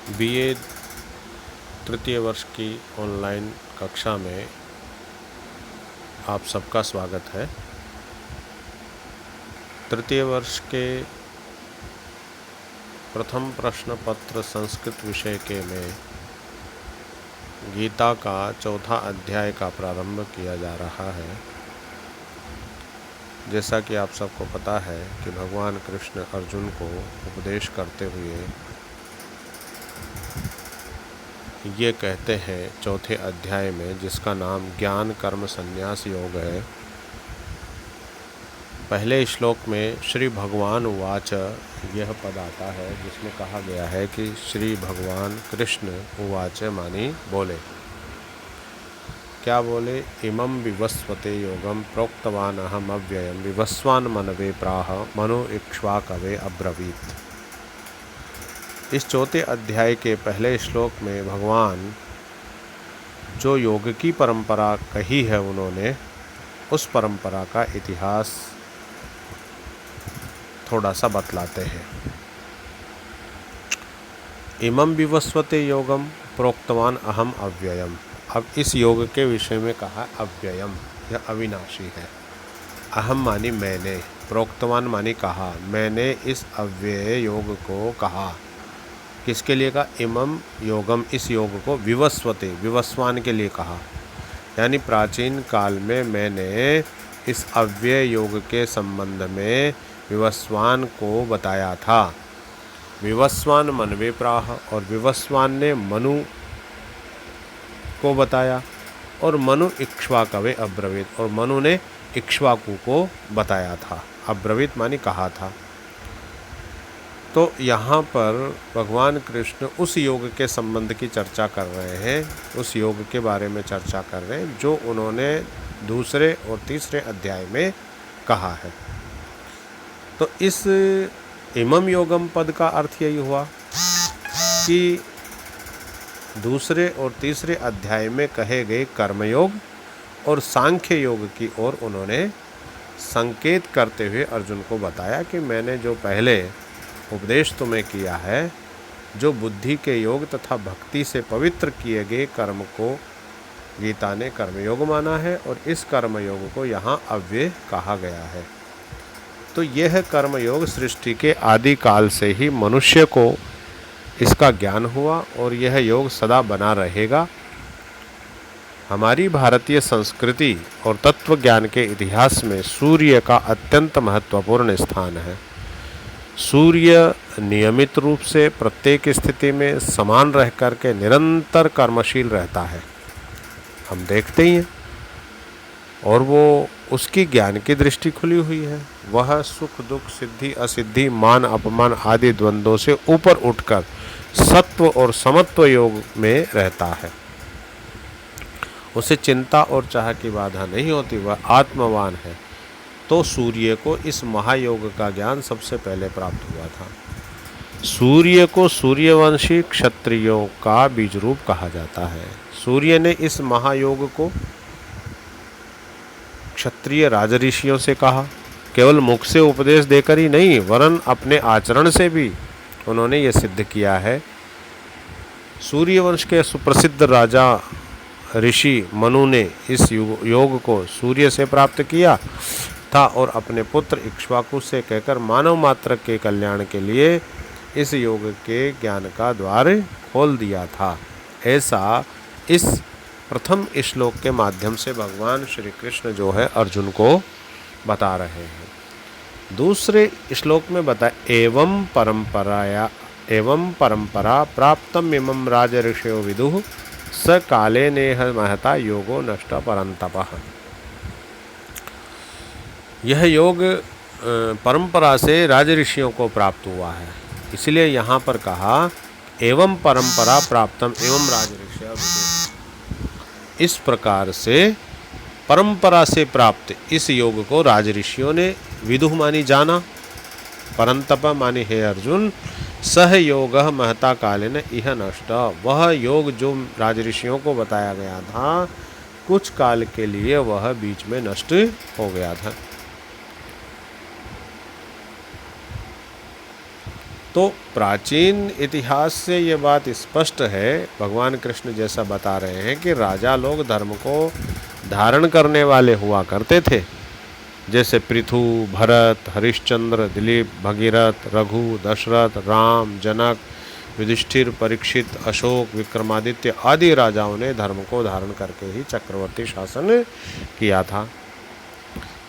BA तृतीय वर्ष की ऑनलाइन कक्षा में आप सबका स्वागत है। तृतीय वर्ष के प्रथम प्रश्न पत्र संस्कृत विषय के में गीता का चौथा अध्याय का प्रारंभ किया जा रहा है। जैसा कि आप सबको पता है कि भगवान कृष्ण अर्जुन को उपदेश करते हुए ये कहते हैं चौथे अध्याय में, जिसका नाम ज्ञान कर्म संन्यास योग है। पहले श्लोक में श्री भगवान उवाच यह पद आता है, जिसमें कहा गया है कि श्री भगवान कृष्ण उवाच मानी बोले। क्या बोले? इमं विवस्वते योगम प्रोक्तवान अहम अव्ययम विवस्वान मनवे प्राह मनो इक्ष्वाकवे अब्रवीत। इस चौथे अध्याय के पहले श्लोक में भगवान जो योग की परंपरा कही है, उन्होंने उस परंपरा का इतिहास थोड़ा सा बतलाते हैं। इमं विवस्वते योगम प्रोक्तवान अहम अव्ययम। अब इस योग के विषय में कहा अव्ययम, यह अविनाशी है। अहम मानी मैंने, प्रोक्तवान मानी कहा, मैंने इस अव्यय योग को कहा। किसके लिए कहा? इमं योगम, इस योग को विवस्वते, विवस्वान के लिए कहा। यानी प्राचीन काल में मैंने इस अव्यय योग के संबंध में विवस्वान को बताया था। विवस्वान मनवे प्राह, और विवस्वान ने मनु को बताया, और मनु इक्ष्वाकवे अब्रवीत, और मनु ने इक्ष्वाकु को बताया था। अब्रवीत मानी कहा था। तो यहाँ पर भगवान कृष्ण उस योग के संबंध की चर्चा कर रहे हैं, उस योग के बारे में चर्चा कर रहे हैं जो उन्होंने दूसरे और तीसरे अध्याय में कहा है। तो इस इमम योगम पद का अर्थ यही हुआ कि दूसरे और तीसरे अध्याय में कहे गए कर्मयोग और सांख्य योग की ओर उन्होंने संकेत करते हुए अर्जुन को बताया कि मैंने जो पहले उपदेश तुम्हें किया है, जो बुद्धि के योग तथा भक्ति से पवित्र किए गए कर्म को गीता ने कर्मयोग माना है, और इस कर्मयोग को यहाँ अव्यय कहा गया है। तो यह कर्मयोग सृष्टि के आदि काल से ही मनुष्य को इसका ज्ञान हुआ, और यह योग सदा बना रहेगा। हमारी भारतीय संस्कृति और तत्व ज्ञान के इतिहास में सूर्य का अत्यंत महत्वपूर्ण स्थान है। सूर्य नियमित रूप से प्रत्येक स्थिति में समान रह कर के निरंतर कर्मशील रहता है, हम देखते ही हैं, और वो उसकी ज्ञान की दृष्टि खुली हुई है। वह सुख दुख सिद्धि असिद्धि मान अपमान आदि द्वंद्वों से ऊपर उठकर सत्व और समत्व योग में रहता है। उसे चिंता और चाह की बाधा नहीं होती, वह आत्मवान है। तो सूर्य को इस महायोग का ज्ञान सबसे पहले प्राप्त हुआ था। सूर्य को सूर्यवंशी क्षत्रियों का बीज रूप कहा जाता है। सूर्य ने इस महायोग को क्षत्रिय राजऋषियों से कहा। केवल मुख से उपदेश देकर ही नहीं, वरन अपने आचरण से भी उन्होंने ये सिद्ध किया है। सूर्यवंश के सुप्रसिद्ध राजा ऋषि मनु ने इस योग को सूर्य से प्राप्त किया था, और अपने पुत्र इक्ष्वाकु से कहकर मानव मात्र के कल्याण के लिए इस योग के ज्ञान का द्वार खोल दिया था। ऐसा इस प्रथम श्लोक के माध्यम से भगवान श्री कृष्ण जो है अर्जुन को बता रहे हैं। दूसरे श्लोक में बताया एवं परंपरा प्राप्तम इमं राज ऋषयो विदुः स काले नेह महता योगो नष्ट परंतपः। यह योग परंपरा से राज ऋषियों को प्राप्त हुआ है, इसलिए यहाँ पर कहा एवं परंपरा प्राप्तम एवं राज ऋषयो विदुः। इस प्रकार से परंपरा से प्राप्त इस योग को राज ऋषियों ने विदुः मानी जाना, परंतप मानी हे अर्जुन, सह योग महता कालेन इह नष्ट। वह योग जो राज ऋषियों को बताया गया था, कुछ काल के लिए वह बीच में नष्ट हो गया था। तो प्राचीन इतिहास से ये बात स्पष्ट है, भगवान कृष्ण जैसा बता रहे हैं कि राजा लोग धर्म को धारण करने वाले हुआ करते थे, जैसे पृथु, भरत, हरिश्चंद्र, दिलीप, भगीरथ, रघु, दशरथ, राम, जनक, युधिष्ठिर, परीक्षित, अशोक, विक्रमादित्य आदि राजाओं ने धर्म को धारण करके ही चक्रवर्ती शासन किया था।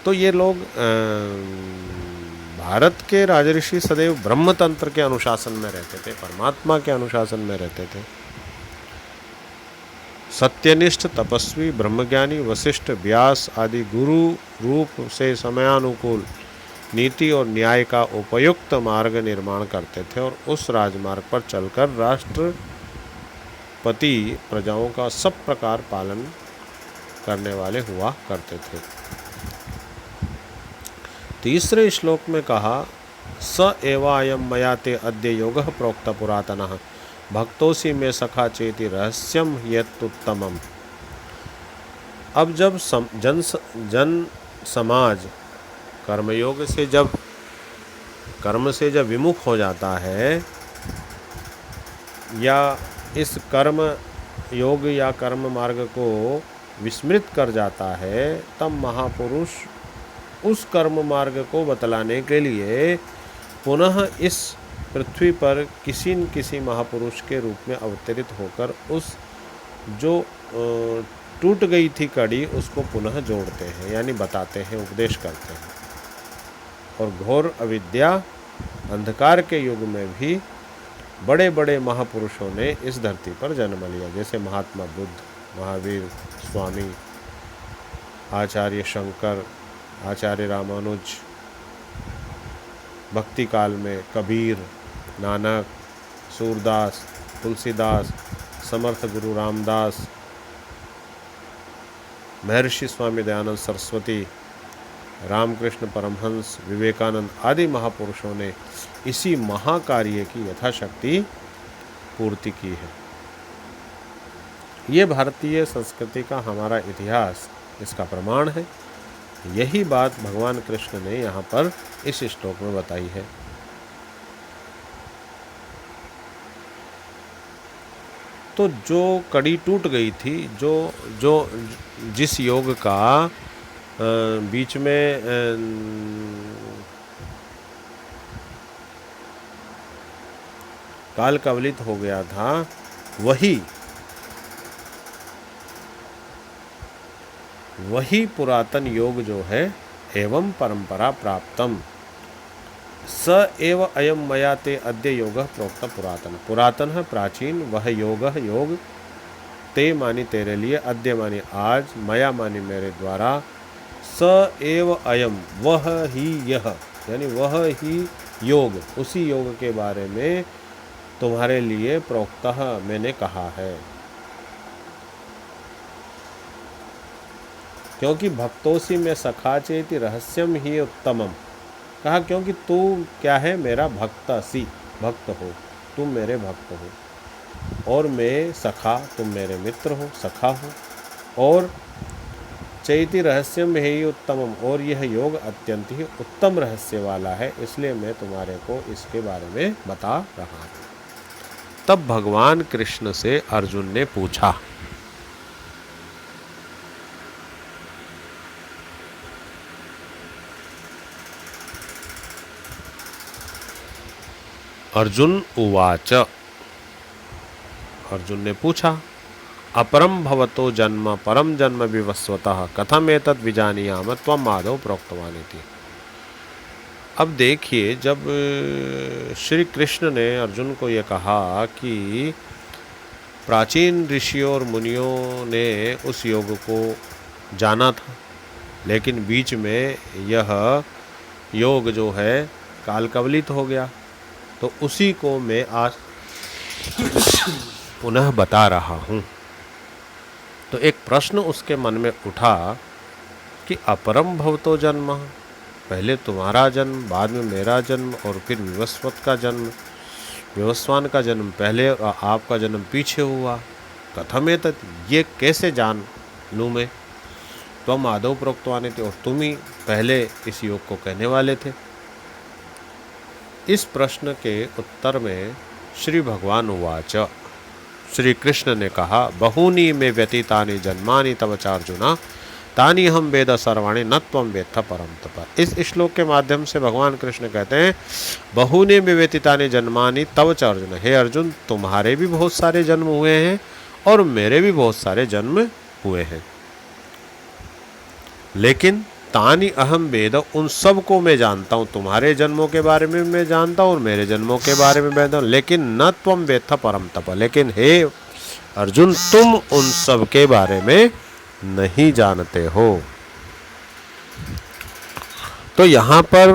तो ये लोग भारत के राजऋषि सदैव ब्रह्म तंत्र के अनुशासन में रहते थे, परमात्मा के अनुशासन में रहते थे। सत्यनिष्ठ, तपस्वी, ब्रह्मज्ञानी, वशिष्ठ, व्यास आदि गुरु रूप से समयानुकूल नीति और न्याय का उपयुक्त मार्ग निर्माण करते थे और उस राजमार्ग पर चलकर राष्ट्रपति प्रजाओं का सब प्रकार पालन करने वाले हुआ करते थे। तीसरे श्लोक में कहा, स एवायम मया ते अद्य योगः प्रोक्त पुरातनः भक्तोसी में सखा चेति रहस्यम यत्तुत्तमम्। अब जब जन समाज कर्मयोग से कर्म से जब विमुख हो जाता है या इस कर्म योग या कर्म मार्ग को विस्मृत कर जाता है, तब महापुरुष उस कर्म मार्ग को बतलाने के लिए पुनः इस पृथ्वी पर किसी न किसी महापुरुष के रूप में अवतरित होकर उस जो टूट गई थी कड़ी उसको पुनः जोड़ते हैं, यानी बताते हैं, उपदेश करते हैं। और घोर अविद्या अंधकार के युग में भी बड़े बड़े महापुरुषों ने इस धरती पर जन्म लिया, जैसे महात्मा बुद्ध, महावीर स्वामी, आचार्य शंकर, आचार्य रामानुज, भक्ति काल में कबीर, नानक, सूरदास, तुलसीदास, समर्थ गुरु रामदास, महर्षि स्वामी दयानंद सरस्वती, रामकृष्ण परमहंस, विवेकानंद आदि महापुरुषों ने इसी महाकार्य की यथाशक्ति पूर्ति की है। ये भारतीय संस्कृति का हमारा इतिहास इसका प्रमाण है। यही बात भगवान कृष्ण ने यहाँ पर इस श्लोक में बताई है। तो जो कड़ी टूट गई थी, जो जिस योग का बीच में काल कवलित हो गया था, वही पुरातन योग जो है, एवं परंपरा प्राप्तम स एव अयम मया ते अद्य योगः प्रोक्त पुरातन। पुरातन है प्राचीन, वह योग ते मानी तेरे लिए, अद्य मानी आज, मया मानी मेरे द्वारा, स एव अयम वह ही यह, यानी वह ही योग, उसी योग के बारे में तुम्हारे लिए प्रोक्तः मैंने कहा है। क्योंकि भक्तोसी में सखा चेति रहस्यम ही उत्तमम, कहा क्योंकि तू क्या है, मेरा भक्त हो, तुम मेरे भक्त हो, और मैं सखा, तुम मेरे मित्र हो, सखा हो, और चैति रहस्यम ही उत्तमम, और यह योग अत्यंत ही उत्तम रहस्य वाला है, इसलिए मैं तुम्हारे को इसके बारे में बता रहा हूँ। तब भगवान कृष्ण से अर्जुन ने पूछा, अर्जुन उवाच, अर्जुन ने पूछा, अपरम भवतो जन्म परम जन्म विवस्वतः कथम एतद् विजानीयाम त्वम् आदौ प्रोक्तवान् इति। अब देखिए, जब श्री कृष्ण ने अर्जुन को ये कहा कि प्राचीन ऋषियों और मुनियों ने उस योग को जाना था, लेकिन बीच में यह योग जो है कालकवलित हो गया, तो उसी को मैं आज पुनः बता रहा हूँ। तो एक प्रश्न उसके मन में उठा कि अपरम भवतो जन्म, पहले तुम्हारा जन्म, बाद में मेरा जन्म, और फिर विवस्वत का जन्म, विवस्वान का जन्म पहले और आपका जन्म पीछे हुआ, कथम एतत्, ये कैसे जान लूँ मैं, त्वम् आदौ प्रोक्तवान् इति, और तुम ही पहले इस योग को कहने वाले थे। इस प्रश्न के उत्तर में श्री भगवान उवाच, श्री कृष्ण ने कहा, बहूनि मे व्यतीतानि जन्मानि तव चार्जुना तानि हम वेद सर्वाणि न त्वं वेत्थ परम तप। इस श्लोक के माध्यम से भगवान कृष्ण कहते हैं, बहूनि मे व्यतीतानि जन्मानि तव च अर्जुन, हे अर्जुन तुम्हारे भी बहुत सारे जन्म हुए हैं और मेरे भी बहुत सारे जन्म हुए हैं, लेकिन तानि अहम वेद, उन सब को मैं जानता हूँ। तुम्हारे जन्मों के बारे में मैं जानता हूँ और मेरे जन्मों के बारे में जानता हूँ, लेकिन न त्वं वेत्थ परम तप, लेकिन हे अर्जुन तुम उन सब के बारे में नहीं जानते हो। तो यहाँ पर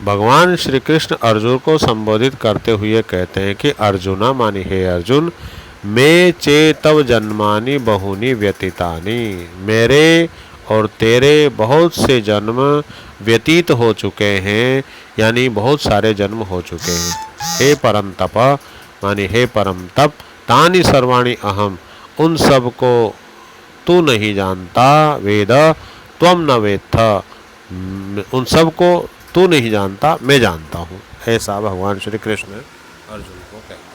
भगवान श्री कृष्ण अर्जुन को संबोधित करते हुए कहते हैं कि अर्जुना मानी हे अर्जुन, मैं चेतव जन्मानि बहुनी व्यतीतानि, मेरे और तेरे बहुत से जन्म व्यतीत हो चुके हैं, यानी बहुत सारे जन्म हो चुके हैं। हे परम तप मानी हे परम तप, तानि सर्वाणि अहम, उन सब को तू नहीं जानता, वेद त्वम न वेत्थ, उन सब को तू नहीं जानता मैं जानता हूँ। ऐसा भगवान श्री कृष्ण अर्जुन को कहते हैं।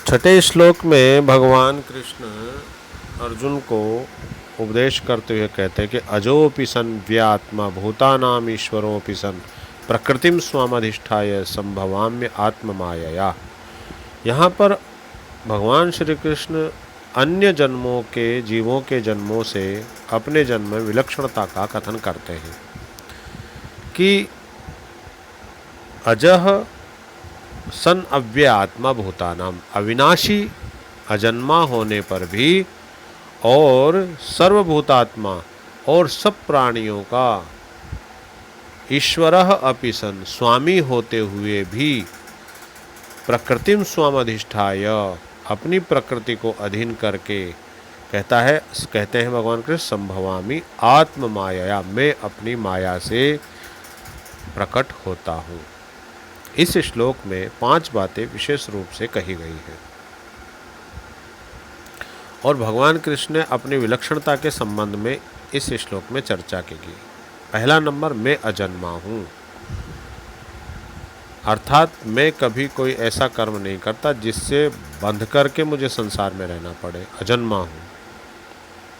छठे श्लोक में भगवान कृष्ण अर्जुन को उपदेश करते हुए कहते हैं कि अजोपि सन् व्यात्मा भूतानाम ईश्वरोपि सन् प्रकृतिम स्वामधिष्ठाय संभवाम्य आत्ममायया। यहाँ पर भगवान श्री कृष्ण अन्य जन्मों के जीवों के जन्मों से अपने जन्म में विलक्षणता का कथन करते हैं कि अजह सन अव्यय आत्मा भूतानाम, अविनाशी अजन्मा होने पर भी और सर्वभूतात्मा और सब प्राणियों का ईश्वरः अपि सन, स्वामी होते हुए भी प्रकृतिम स्वामधिष्ठाय, अपनी प्रकृति को अधीन करके कहते हैं भगवान कृष्ण, संभवामि आत्म माया, मैं अपनी माया से प्रकट होता हूँ। इस श्लोक में 5 बातें विशेष रूप से कही गई हैं और भगवान कृष्ण ने अपनी विलक्षणता के संबंध में इस श्लोक में चर्चा की। पहला नंबर, मैं अजन्मा हूँ, अर्थात मैं कभी कोई ऐसा कर्म नहीं करता जिससे बंध करके मुझे संसार में रहना पड़े, अजन्मा हूँ।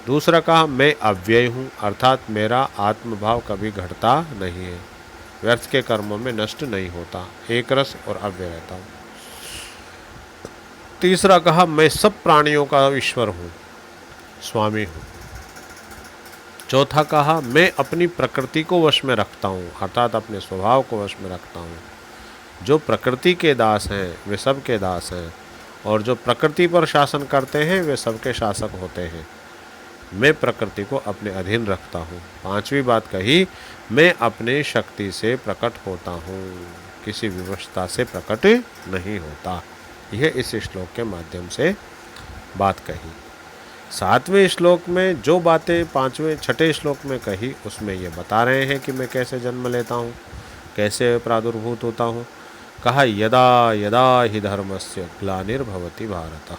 दूसरा कहा, मैं अव्यय हूँ, अर्थात मेरा आत्मभाव कभी घटता नहीं है, व्यर्थ के कर्मों में नष्ट नहीं होता, एक रस और अव्यय रहता हूँ। तीसरा कहा, मैं सब प्राणियों का ईश्वर हूँ, स्वामी हूँ। चौथा कहा, मैं अपनी प्रकृति को वश में रखता हूँ, अर्थात अपने स्वभाव को वश में रखता हूँ। जो प्रकृति के दास हैं वे सब के दास हैं और जो प्रकृति पर शासन करते हैं वे सबके शासक होते हैं। मैं प्रकृति को अपने अधीन रखता हूँ। 5वीं बात कही, मैं अपने शक्ति से प्रकट होता हूँ, किसी विवशता से प्रकट नहीं होता। यह इस श्लोक के माध्यम से बात कही। 7वें श्लोक में जो बातें छठे श्लोक में कही उसमें ये बता रहे हैं कि मैं कैसे जन्म लेता हूँ, कैसे प्रादुर्भूत होता हूँ। कहा, यदा यदा हि धर्मस्य ग्लानिर्भवति भारत।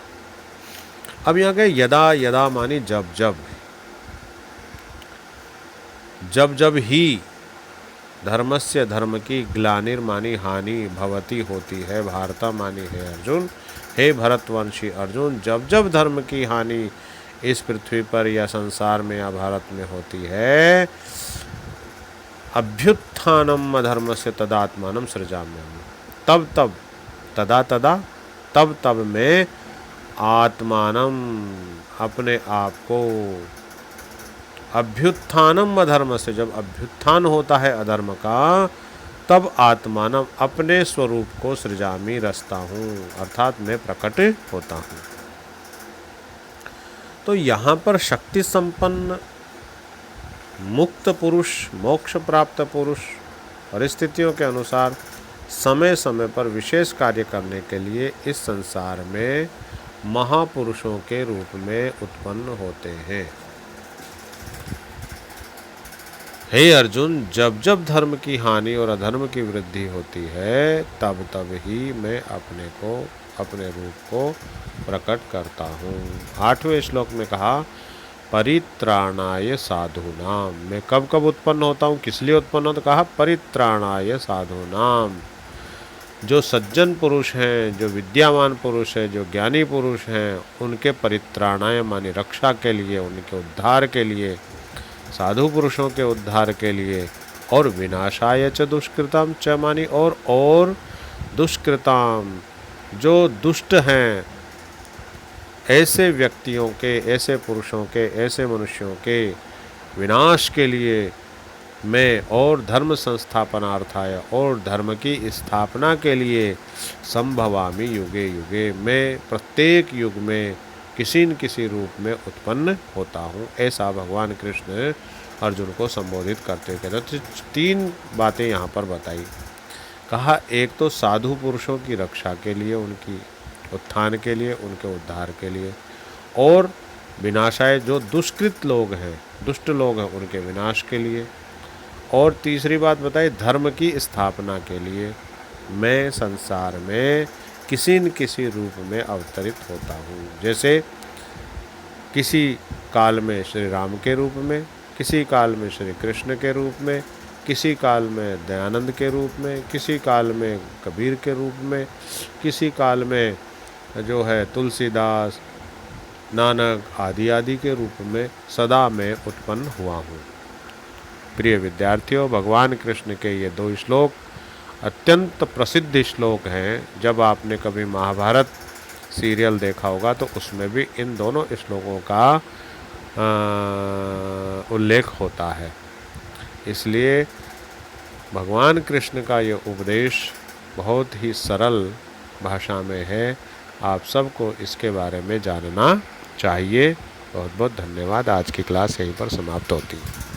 अब यहाँ के यदा यदा मानी जब जब, जब जब ही धर्मस्य धर्म की, ग्लानिर मानी हानि, भवती होती है, भारत मानी है अर्जुन, हे भरतवंशी अर्जुन, जब जब धर्म की हानि इस पृथ्वी पर या संसार में या भारत में होती है, अभ्युत्थानम अधर्मस्य तदात्मानं सृजाम्यहम्, तब तब तदा तदा तब तब मैं आत्मानम अपने आप को, अभ्युत्थानम अधर्म से, जब अभ्युत्थान होता है अधर्म का, तब आत्मानम अपने स्वरूप को सृजामी रचता हूँ, अर्थात मैं प्रकट होता हूँ। तो यहाँ पर शक्ति संपन्न मुक्त पुरुष, मोक्ष प्राप्त पुरुष परिस्थितियों के अनुसार समय समय पर विशेष कार्य करने के लिए इस संसार में महापुरुषों के रूप में उत्पन्न होते हैं। हे अर्जुन, जब जब धर्म की हानि और अधर्म की वृद्धि होती है तब तब ही मैं अपने रूप को प्रकट करता हूँ। 8वें श्लोक में कहा, परित्राणाय साधूनाम। मैं कब कब उत्पन्न होता हूँ, किस लिए उत्पन्न होता, कहा परित्राणाय साधूनाम। जो सज्जन पुरुष हैं, जो विद्यावान पुरुष हैं, जो ज्ञानी पुरुष हैं, उनके परित्राणाय माने रक्षा के लिए, उनके उद्धार के लिए, साधु पुरुषों के उद्धार के लिए, और विनाशाय च दुष्कृतम च मानी और दुष्कृताम, जो दुष्ट हैं ऐसे व्यक्तियों के, ऐसे पुरुषों के, ऐसे मनुष्यों के विनाश के लिए मैं, और धर्म संस्थापनार्थाय, और धर्म की स्थापना के लिए, संभवामि युगे युगे, मैं प्रत्येक युग में किसी न किसी रूप में उत्पन्न होता हूँ। ऐसा भगवान कृष्ण अर्जुन को संबोधित करते कहते। तो 3 बातें यहाँ पर बताई। कहा एक तो साधु पुरुषों की रक्षा के लिए, उनकी उत्थान के लिए, उनके उद्धार के लिए, और विनाशाय जो दुष्कृत लोग हैं, दुष्ट लोग हैं, उनके विनाश के लिए, और तीसरी बात बताई धर्म की स्थापना के लिए मैं संसार में किसी न किसी रूप में अवतरित होता हूँ। जैसे किसी काल में श्री राम के रूप में, किसी काल में श्री कृष्ण के रूप में, किसी काल में दयानंद के रूप में, किसी काल में कबीर के रूप में, किसी काल में जो है तुलसीदास, नानक आदि आदि के रूप में सदा मैं उत्पन्न हुआ हूँ। प्रिय विद्यार्थियों, भगवान कृष्ण के ये 2 श्लोक अत्यंत प्रसिद्ध श्लोक हैं। जब आपने कभी महाभारत सीरियल देखा होगा तो उसमें भी इन दोनों श्लोकों का उल्लेख होता है। इसलिए भगवान कृष्ण का ये उपदेश बहुत ही सरल भाषा में है। आप सबको इसके बारे में जानना चाहिए। बहुत बहुत धन्यवाद। आज की क्लास यहीं पर समाप्त होती है।